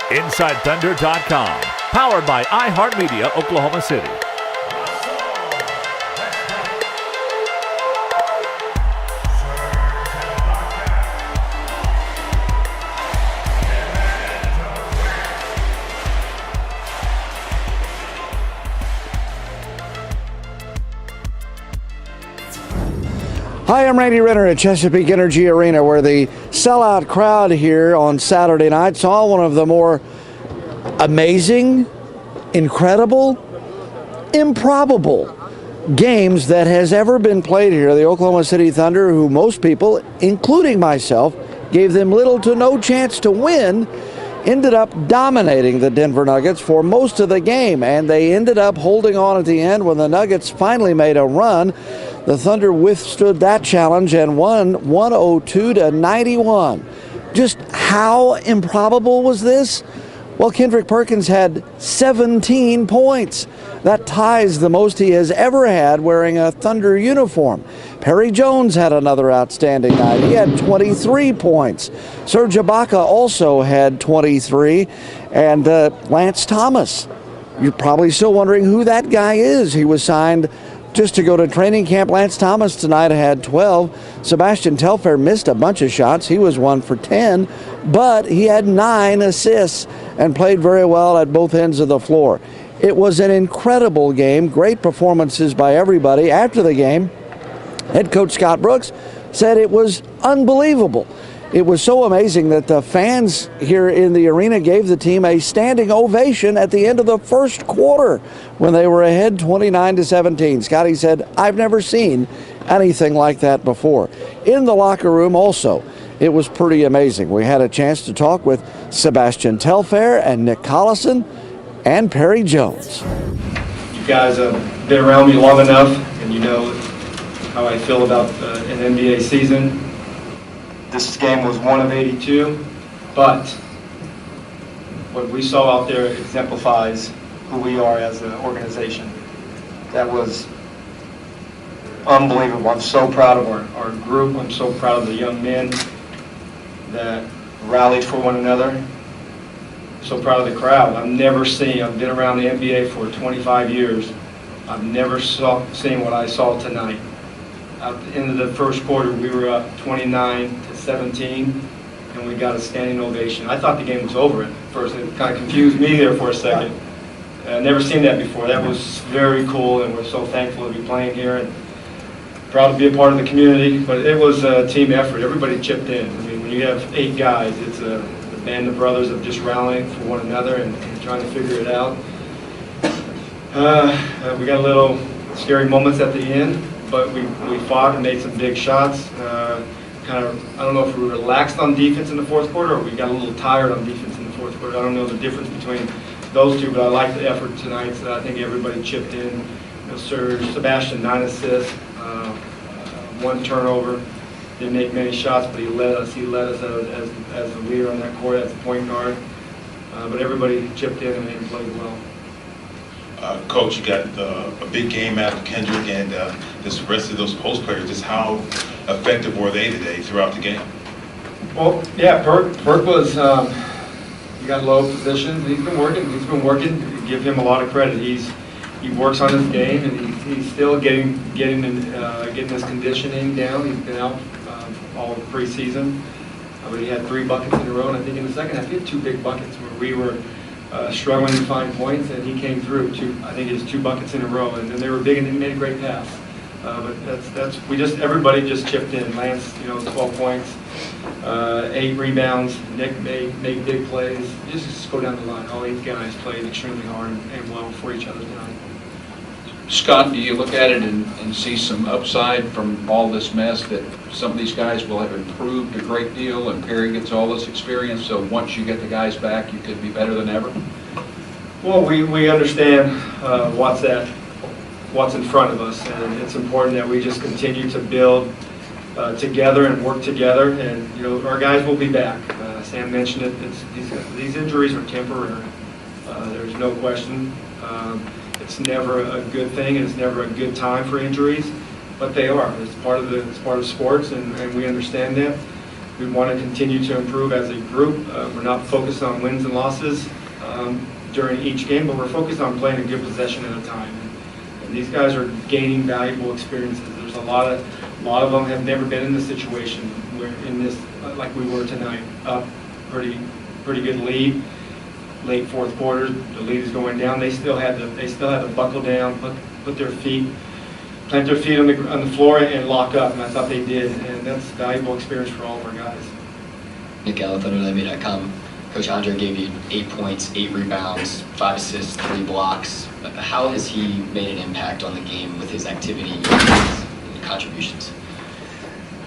InsideThunder.com. Powered by iHeartMedia, Oklahoma City. Hi, I'm Randy Renner at Chesapeake Energy Arena, where the sellout crowd here on Saturday night saw one of the more amazing, incredible, improbable games that has ever been played here. The Oklahoma City Thunder, who most people, including myself, gave them little to no chance to win, ended up dominating the Denver Nuggets for most of the game, and they ended up holding on at the end when the Nuggets finally made a run. The Thunder withstood that challenge and won 102-91. Just how improbable was this? Well, Kendrick Perkins had 17 points. That ties the most he has ever had wearing a Thunder uniform. Perry Jones had another outstanding night. He had 23 points. Serge Ibaka also had 23. And Lance Thomas, you're probably still wondering who that guy is. He was signed just to go to training camp. Lance Thomas tonight had 12. Sebastian Telfair missed a bunch of shots. He was 1 for 10, but he had 9 assists and played very well at both ends of the floor. It was an incredible game. Great performances by everybody. After the game, head coach Scott Brooks said it was unbelievable. It was so amazing that the fans here in the arena gave the team a standing ovation at the end of the first quarter when they were ahead 29-17. Scotty said, "I've never seen anything like that before." In the locker room also, it was pretty amazing. We had a chance to talk with Sebastian Telfair and Nick Collison and Perry Jones. You guys have been around me long enough, and you know how I feel about an NBA season. This game was 1 of 82, but what we saw out there exemplifies who we are as an organization. That was unbelievable. I'm so proud of our group. I'm so proud of the young men that rallied for one another. So proud of the crowd. I've been around the NBA for 25 years. I've never seen what I saw tonight. At the end of the first quarter, we were up 29-17, and we got a standing ovation. I thought the game was over at first. It kind of confused me there for a second. I've never seen that before. That was very cool, and we're so thankful to be playing here and proud to be a part of the community. But it was a team effort. Everybody chipped in. I mean, when you have 8 guys, it's a band of brothers of just rallying for one another and trying to figure it out. We got a little scary moments at the end, but we fought and made some big shots. I don't know if we relaxed on defense in the fourth quarter or we got a little tired on defense in the fourth quarter. I don't know the difference between those two, but I like the effort tonight. So I think everybody chipped in. You know, Sebastian, 9 assists, 1 turnover. Didn't make many shots, but he led us. He led us as the leader on that court, as the point guard. But everybody chipped in and played well. Coach, you got a big game out of Kendrick and this rest of those post players. Just how effective were they today throughout the game? Well, yeah, Perk was. He got low positions. He's been working. Give him a lot of credit. He works on his game, and he's still getting his conditioning down. He's been out all preseason, but he had 3 buckets in a row. And I think in the second half, he had 2 big buckets where we were struggling to find points, and he came through. I think his 2 buckets in a row, and they were big, and he made a great pass. But everybody just chipped in. Lance, 12 points, 8 rebounds. Nick made big plays. Just go down the line. All 8 guys played extremely hard and well for each other tonight. Scott, do you look at it and see some upside from all this mess, that some of these guys will have improved a great deal and Perry gets all this experience, so once you get the guys back, you could be better than ever? Well, we understand what's in front of us, and it's important that we just continue to build together and work together, and our guys will be back. Sam mentioned it. These injuries are temporary. There's no question. It's never a good thing, and it's never a good time for injuries, but they are. It's part of sports, and we understand that. We want to continue to improve as a group. We're not focused on wins and losses during each game, but we're focused on playing a good possession at a time. And these guys are gaining valuable experiences. There's a lot of them have never been in this situation where in this like we were tonight, up pretty good lead, late fourth quarter, the lead is going down. They still had to buckle down, plant their feet on the floor and lock up, and I thought they did, and that's a valuable experience for all of our guys. Nick Gallo, ThunderLive.com. Coach Andre gave you 8 points, 8 rebounds, 5 assists, 3 blocks. How has he made an impact on the game with his activity and his contributions?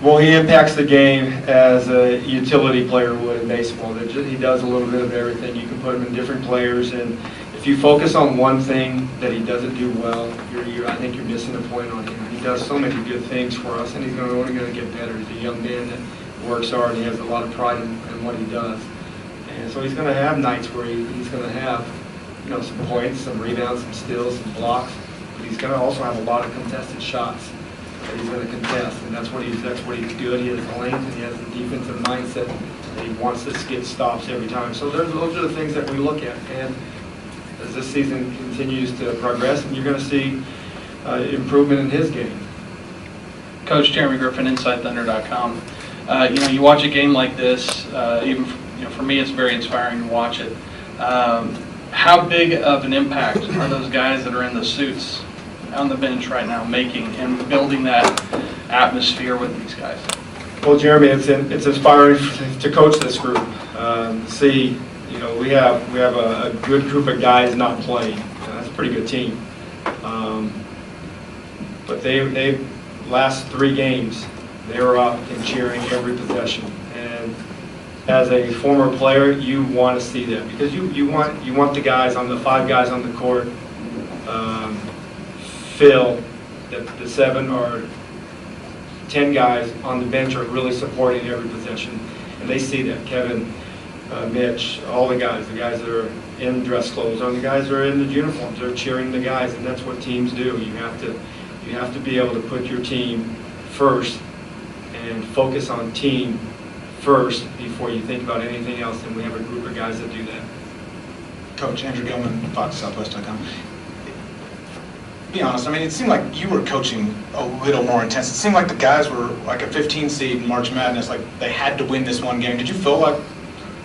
Well, he impacts the game as a utility player would in baseball. He does a little bit of everything. You can put him in different players, and if you focus on one thing that he doesn't do well, I think you're missing the point on him. He does so many good things for us, and he's only going to get better. He's a young man that works hard. He has a lot of pride in what he does. And so he's going to have nights where he's going to have, some points, some rebounds, some steals, some blocks. But he's going to also have a lot of contested shots that he's going to contest, and that's what he's good. He has the length, and he has the defensive mindset that he wants to get stops every time. So those are the things that we look at. And as this season continues to progress, and you're going to see improvement in his game. Coach Jeremy Griffin, InsideThunder.com. You watch a game like this, even for me, it's very inspiring to watch it. How big of an impact are those guys that are in the suits on the bench right now making and building that atmosphere with these guys? Well, Jeremy, it's inspiring to coach this group. See, we have a good group of guys not playing. That's a pretty good team. But they last 3 games, they were up and cheering every possession. And as a former player, you want to see that because you want the guys on the 5 guys on the court feel that the 7 or 10 guys on the bench are really supporting every possession, and they see that. Kevin, Mitch, all the guys that are in dress clothes, or the guys that are in the uniforms, they're cheering the guys, and that's what teams do. You have to be able to put your team first and focus on team first before you think about anything else, and we have a group of guys that do that. Coach Andrew Gilman, FoxSouthwest.com. Be honest, it seemed like you were coaching a little more intense. It seemed like the guys were like a 15 seed in March Madness, like they had to win this one game. Did you feel like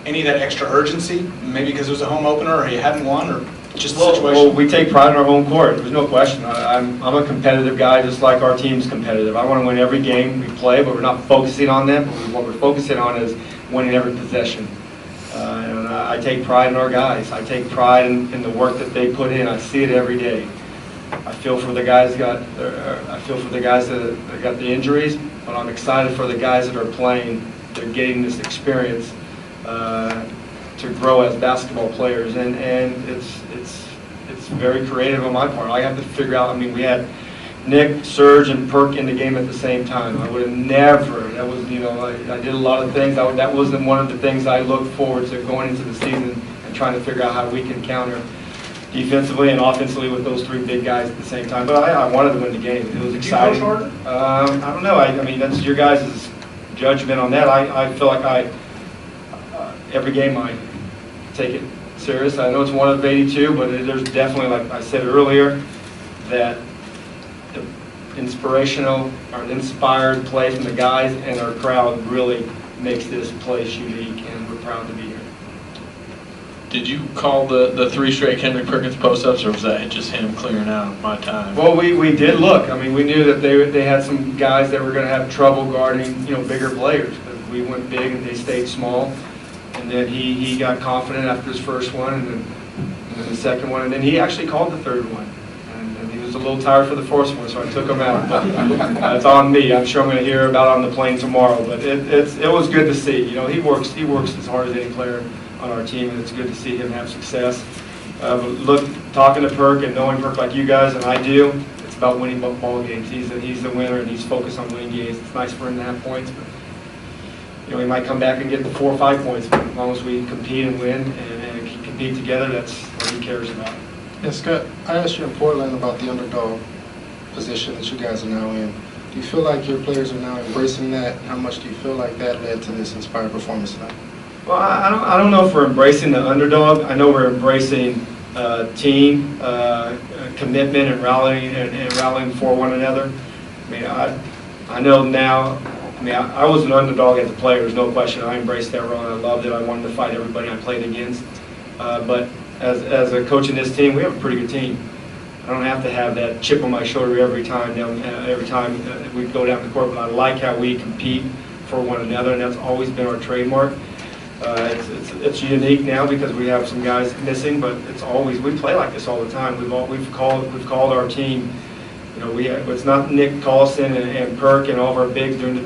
any of that extra urgency, maybe because it was a home opener or you hadn't won, or just the situation? Well, we take pride in our home court. There's no question. I'm a competitive guy, just like our team's competitive. I want to win every game we play, but we're not focusing on them. What we're focusing on is winning every possession. And I take pride in our guys. I take pride in the work that they put in. I see it every day. I feel for the guys that got the injuries, but I'm excited for the guys that are playing. They're getting this experience to grow as basketball players, and it's very creative on my part. I have to figure out. We had Nick, Serge, and Perk in the game at the same time. I would have never. That was I did a lot of things. That wasn't one of the things I looked forward to going into the season and trying to figure out how we can counter defensively and offensively with those 3 big guys at the same time. But I wanted to win the game. It was exciting. Do you coach hard? I don't know. That's your guys' judgment on that. I feel like every game I take it serious. I know it's 1 of 82, but there's definitely, like I said earlier, that the inspired play from the guys and our crowd really makes this place unique, and we're proud to be here. Did you call the 3 straight Kendrick Perkins post-ups, or was that just him clearing out my time? Well, we did look. We knew that they had some guys that were going to have trouble guarding, bigger players. But we went big and they stayed small. And then he got confident after his first one, and then the second one, and then he actually called the 3rd one. And he was a little tired for the 4th one, so I took him out. But it's on me. I'm sure I'm going to hear about it on the plane tomorrow. But it was good to see. He works as hard as any player on our team, and it's good to see him have success. But talking to Perk and knowing Perk like you guys and I do, it's about winning ball games. He's the winner, and he's focused on winning games. It's nice for him to have points, but he might come back and get the 4 or 5 points. But as long as we compete and win and compete together, that's what he cares about. Yeah, Scott, I asked you in Portland about the underdog position that you guys are now in. Do Do you feel like your players are now embracing that? How much do you feel like that led to this inspired performance tonight? Well, I don't know if we're embracing the underdog. I know we're embracing team commitment and rallying for one another. I mean, I know now. I mean, I was an underdog as a player. There's no question. I embraced that role. I loved it. I wanted to fight everybody I played against. But as a coach in this team, we have a pretty good team. I don't have to have that chip on my shoulder every time we go down the court. But I like how we compete for one another, and that's always been our trademark. It's unique now because we have some guys missing, but we play like this all the time. We've called our team. You know, it's not Nick Collison and Perk and all of our bigs doing the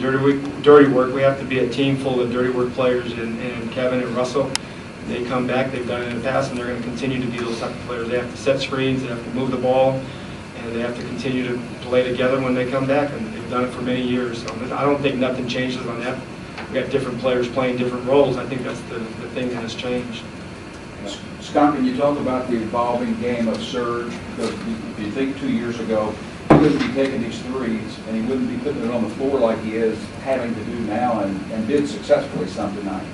dirty work. We have to be a team full of dirty work players, and Kevin and Russell. They come back. They've done it in the past, and they're going to continue to be those type of players. They have to set screens. They have to move the ball, and they have to continue to play together when they come back. And they've done it for many years. So I don't think nothing changes on that. We got different players playing different roles. I think that's the thing that has changed. Scott, can you talk about the evolving game of Serge? Because if you think 2 years ago, he wouldn't be taking these threes, and he wouldn't be putting it on the floor like he is having to do now, and did successfully some tonight.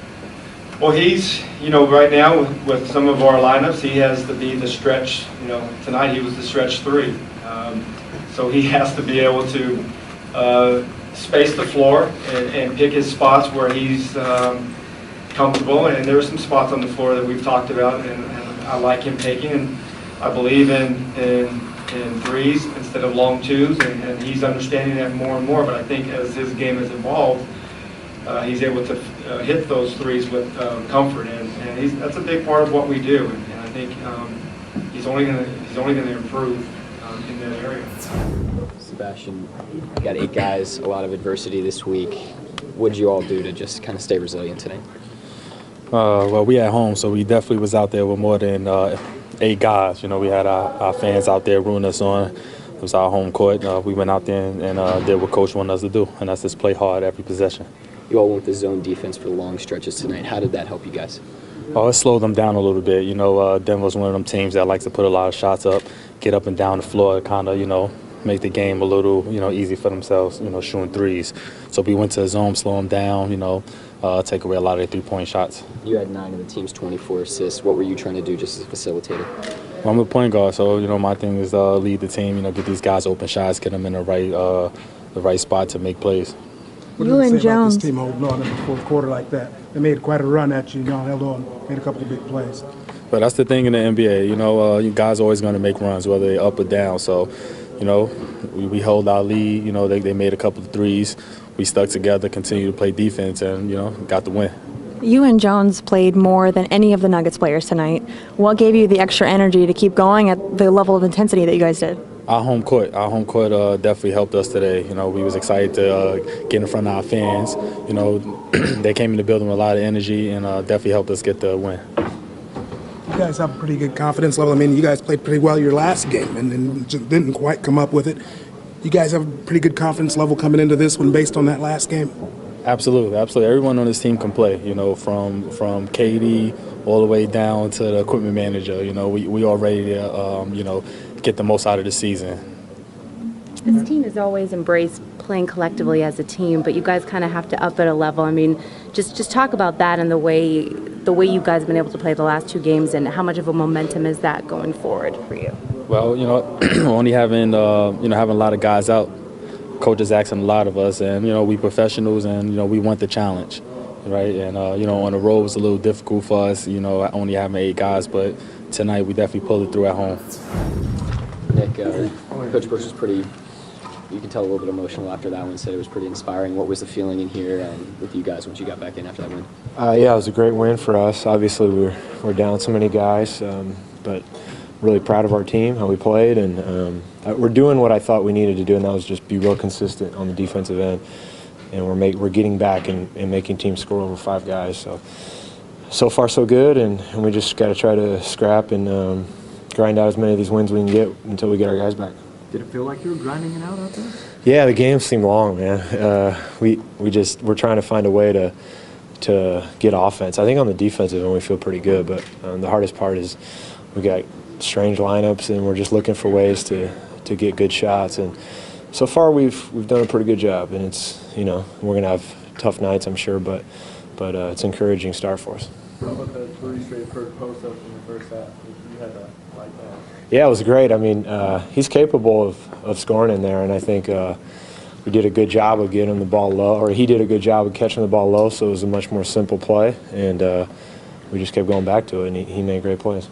Well, he's, right now with some of our lineups, he has to be the stretch. Tonight he was the stretch three. So he has to be able to space the floor and pick his spots where he's comfortable. And there are some spots on the floor that we've talked about, and I like him taking. And I believe in threes instead of long twos, and he's understanding that more and more. But I think as his game has evolved, he's able to hit those threes with comfort, and that's a big part of what we do. And I think he's only going to improve in that area. Sebastian, you got 8 guys, a lot of adversity this week. What did you all do to just kind of stay resilient today? Well, we at home, so we definitely was out there with more than 8 guys. We had our fans out there rooting us on. It was our home court. We went out there and did what Coach wanted us to do, and that's just play hard every possession. You all went with the zone defense for long stretches tonight. How did that help you guys? Oh, it slowed them down a little bit. Denver's one of them teams that likes to put a lot of shots up, get up and down the floor, kind of, make the game a little, easy for themselves, shooting threes. So we went to the zone, slow them down, take away a lot of their 3-point shots. You had 9 of the team's 24 assists. What were you trying to do just as a facilitator? Well, I'm a point guard, so, my thing is lead the team, get these guys open shots, get them in the right spot to make plays. What do you say about this team holding on in the fourth quarter like that? They made quite a run at you, held on, made a couple of big plays. But that's the thing in the NBA, you guys are always going to make runs, whether they're up or down. So, we hold our lead. They made a couple of threes. We stuck together, continued to play defense, and, got the win. You and Jones played more than any of the Nuggets players tonight. What gave you the extra energy to keep going at the level of intensity that you guys did? Our home court definitely helped us today. We was excited to get in front of our fans. They came in the building with a lot of energy and definitely helped us get the win. You guys have a pretty good confidence level. I mean, you guys played pretty well your last game and just didn't quite come up with it. You guys have a pretty good confidence level coming into this one based on that last game? Absolutely. Everyone on this team can play, from KD all the way down to the equipment manager. We all ready to, get the most out of the season. This team has always embraced playing collectively as a team, but you guys kind of have to up it a level. I mean, just talk about that and the way you guys have been able to play the last 2 games, and how much of a momentum is that going forward for you? Well, only having having a lot of guys out, coach is asking a lot of us, and we professionals, and we want the challenge, right? And on the road was a little difficult for us, only having 8 guys, but tonight we definitely pulled it through at home. Nick, Coach Brooks was pretty, you can tell, a little bit emotional after that one, said it was pretty inspiring. What was the feeling in here with you guys once you got back in after that win? Yeah, it was a great win for us. Obviously, we're down so many guys, but really proud of our team, how we played, and we're doing what I thought we needed to do, and that was just be real consistent on the defensive end. And we're getting back and making teams score over 5 guys. So far so good, and we just got to try to scrap and grind out as many of these wins we can get until we get our guys back. Did it feel like you were grinding it out there? Yeah, the game seemed long, man. We're trying to find a way to get offense. I think on the defensive end we feel pretty good, but the hardest part is we got strange lineups and we're just looking for ways to get good shots, and so far we've done a pretty good job, and it's, you know, we're going to have tough nights, I'm sure, but it's an encouraging start for us. How about the 3 straight post-ups in the first half? You had that like that. Yeah, it was great. I mean, he's capable of scoring in there, and I think we did a good job of getting him the ball low, or he did a good job of catching the ball low, so it was a much more simple play, and we just kept going back to it, and he made great plays.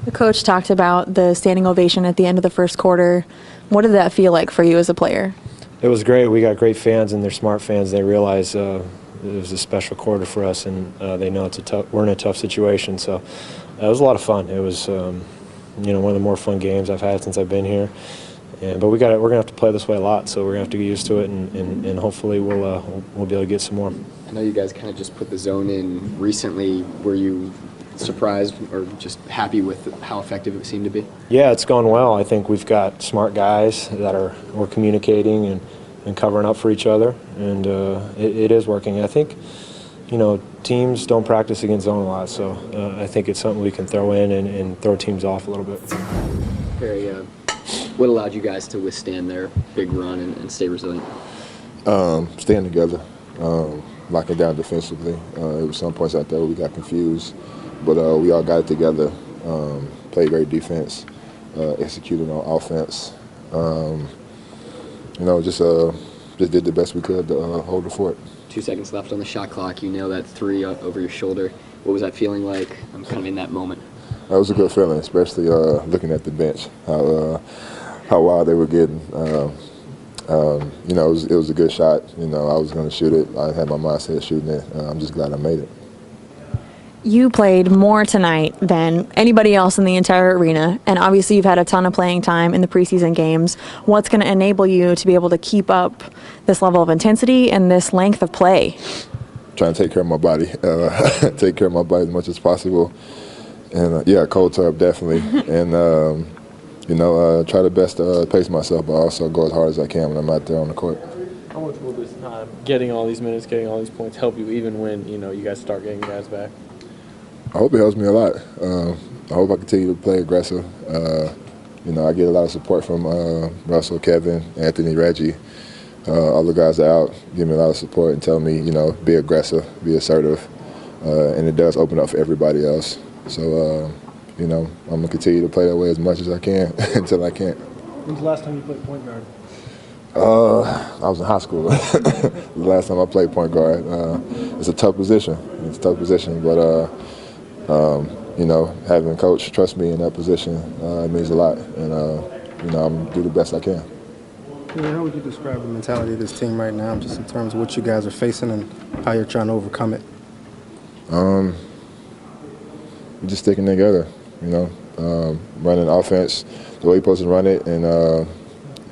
The coach talked about the standing ovation at the end of the first quarter. What did that feel like for you as a player? It was great. We got great fans, and they're smart fans. They realize it was a special quarter for us, and they know we're in a tough situation. So it was a lot of fun. It was you know, one of the more fun games I've had since I've been here. But we're gonna have to play this way a lot, so we're gonna have to get used to it, and hopefully we'll be able to get some more. I know you guys kind of just put the zone in recently. Were you surprised or just happy with how effective it seemed to be? Yeah, it's gone well. I think we've got smart guys that we're communicating and covering up for each other, and it is working. I think, you know, teams don't practice against zone a lot, so I think it's something we can throw in and throw teams off a little bit. Perry, what allowed you guys to withstand their big run and stay resilient? Staying together, locking down defensively. There were some points out there where we got confused, but we all got it together, played great defense, executed on offense. You know, just did the best we could to hold the fort. 2 seconds left on the shot clock. You nailed that 3 over your shoulder. What was that feeling like? I'm kind of in that moment. That was a good feeling, especially looking at the bench, how wild they were getting. You know, it was a good shot. You know, I was going to shoot it. I had my mindset shooting it. I'm just glad I made it. You played more tonight than anybody else in the entire arena, and obviously you've had a ton of playing time in the preseason games. What's going to enable you to be able to keep up this level of intensity and this length of play? Trying to take care of my body, take care of my body as much as possible. And, yeah, cold tub, definitely. And, you know, try to best pace myself, but also go as hard as I can when I'm out there on the court. How much will this time, getting all these minutes, getting all these points, help you even when, you know, you guys start getting guys back? I hope it helps me a lot. I hope I continue to play aggressive. You know, I get a lot of support from Russell, Kevin, Anthony, Reggie. All the guys are out, give me a lot of support and tell me, you know, be aggressive, be assertive. And it does open up for everybody else. So, you know, I'm going to continue to play that way as much as I can until I can't. When's the last time you played point guard? I was in high school. The last time I played point guard. It's a tough position. It's a tough position, but you know, having a coach trust me in that position, it means a lot, and you know, I'm gonna do the best I can. Yeah, how would you describe the mentality of this team right now, just in terms of what you guys are facing and how you're trying to overcome it? We're just sticking together, you know, running offense the way you're supposed to run it, and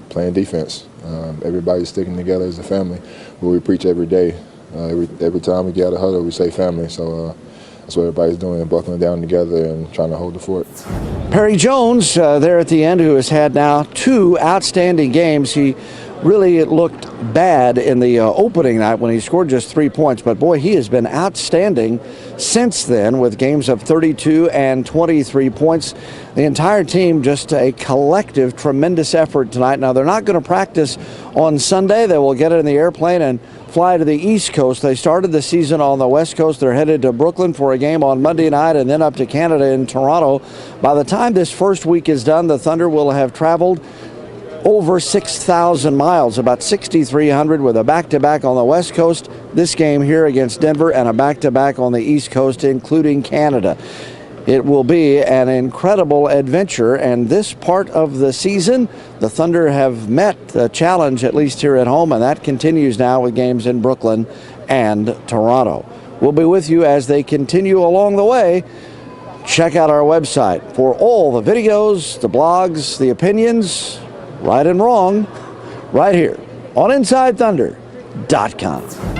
playing defense. Everybody's sticking together as a family. What we preach every day. Every time we get out of huddle, we say family. So that's what everybody's doing, buckling down together and trying to hold the fort. Perry Jones there at the end, who has had now 2 outstanding games. He really looked bad in the opening night when he scored just 3 points, but boy, he has been outstanding since then with games of 32 and 23 points. The entire team, just a collective, tremendous effort tonight. Now, they're not going to practice on Sunday. They will get in the airplane and fly to the East Coast. They started the season on the West Coast. They're headed to Brooklyn for a game on Monday night and then up to Canada in Toronto. By the time this first week is done, the Thunder will have traveled over 6,000 miles, about 6,300 with a back-to-back on the West Coast, this game here against Denver, and a back-to-back on the East Coast, including Canada. It will be an incredible adventure, and this part of the season, the Thunder have met the challenge, at least here at home, and that continues now with games in Brooklyn and Toronto. We'll be with you as they continue along the way. Check out our website for all the videos, the blogs, the opinions, right and wrong, right here on InsideThunder.com.